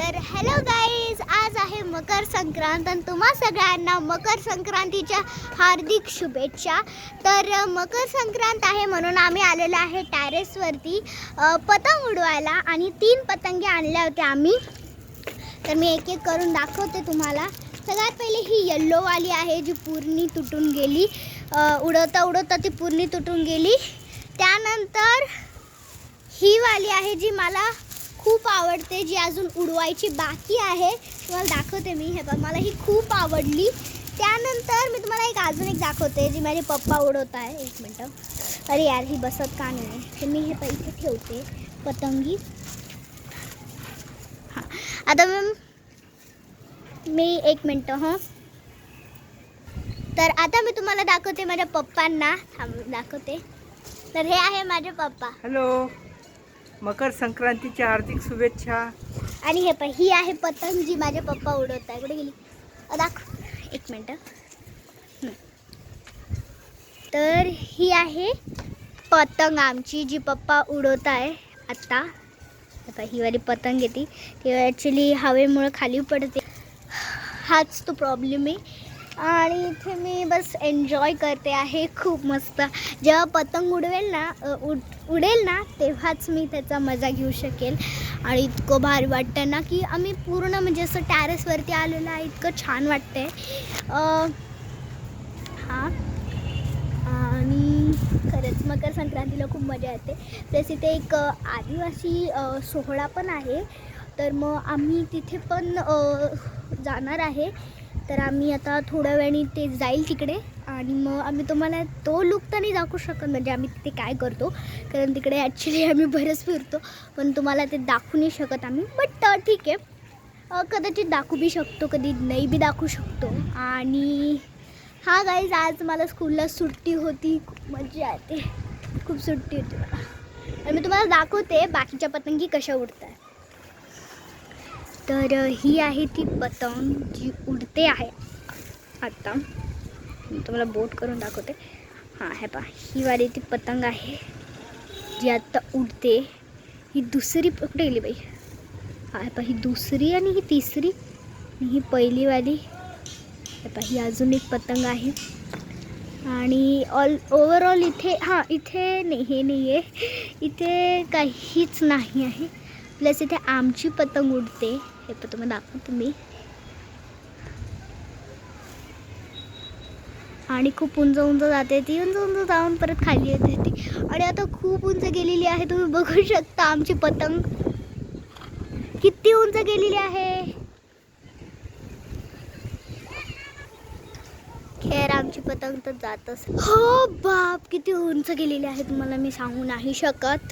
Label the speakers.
Speaker 1: तर hello guys, आज आहे मकर संक्रांत आणि तुम्हा सगळ्यांना मकर संक्रांतीच्या हार्दिक शुभेच्छा. तर मकर संक्रांत आहे म्हणून आम्ही आलेलो आहे टेरेसवरती पतंग उडवायला आणि 3 पतंगे आणल्या होत्या आम्ही. तर मी एक एक करून दाखवते तुम्हाला. सगळ्यात पहिले ही येल्लोवाली आहे जी पूर्ण तुटून गेली, उडवता उडवता ती पूर्ण तुटून गेली. त्यानंतर ही वाली आहे जी मला खूप आवडते, जी अजून उडवायची बाकी आहे. तुम्हाला दाखवते मी. हे बघ, मला ही खूप आवडली. त्यानंतर मी तुम्हाला अजून एक दाखवते जी माझे पप्पा उडवत आहे. एक मिनटं, अरे यार ही बसत का नाही. तर मी हे पैसे ठेवते पतंगी. हां, आता मी एक मिनटं. हां, तर आता मी तुम्हाला दाखवते माझ्या पप्पांना. दाखवते. तर हे आहे माझे पप्पा.
Speaker 2: हॅलो, मकर संक्रांतीच्या हार्दिक शुभेच्छा.
Speaker 1: आणि हे ही आहे पतंग जी माझे पप्पा उडवत आहे. कुठे गेली दाखव, एक मिनटं. तर ही आहे पतंग आमची जी पप्पा उडवत आहे आत्ता. आता ही वाली पतंग येते ती ॲक्च्युली हवेमुळे खाली पडते, हाच तो प्रॉब्लेम आहे. आणि इथे मी बस एन्जॉय करते आहे खूप मस्त. जेव्हा पतंग उडेल ना तेव्हाच मी त्याचा मजा घेऊ शकेल. आणि इतकं भारी वाटतं ना की आम्ही पूर्ण म्हणजे असं टेरेसवरती आलेलं आहे. इतकं छान वाटतंय. हां, आणि खरंच मकर संक्रांतीला खूप मजा येते. प्लस इथे एक आदिवासी सोहळा पण आहे. तर मग आम्ही तिथे पण जाणार आहे. तर आम्ही आता थोड्या वेळाने ते जाईल तिकडे आणि मग आम्ही तुम्हाला तो लुक तर नाही दाखवू शकत, म्हणजे आम्ही तिथे काय करतो, कारण तिकडे ॲक्च्युली आम्ही बरंच फिरतो. पण तुम्हाला ते दाखवू नाही शकत आम्ही. बट ठीक आहे, कदाचित दाखवू बी शकतो, कधी नाही बी दाखवू शकतो. आणि हां गाईज, आज मला स्कूलला सुट्टी होती. खूप मजा येते, खूप सुट्टी होती मला. आणि मी तुम्हाला दाखवते बाकीच्या पतंगी कशा उडतात. तर ही आहे ती पतंग जी उडते आहे आत्ता. मी तुम्हाला बोट करून दाखवते. हां, हे पहा, ही वाली ती पतंग आहे जी आत्ता उडते. ही दुसरी कुठे गेली बाई? हां, हे पहा, ही दुसरी आणि ही तिसरी आणि ही पहिली वाली. हे पहा, ही अजून एक पतंग आहे. आणि ओव्हरऑल इथे इथे नाही, हे नाही आहे, इथे काहीच नाही आहे. प्लस इथे आमची पतंग उडते. हे पण तुम्हाला दाखवतो मी. आणि खूप उंच उंच जाते ती, उंच उंच जाऊन परत खाली येते ती. आणि आता खूप उंच गेलेली आहे. तुम्ही बघू शकता आमची पतंग किती उंच गेलेली आहे. खैर आमची पतंग तर जातच. हो बाप, किती उंच गेलेली आहे तुम्हाला मी सांगू नाही शकत.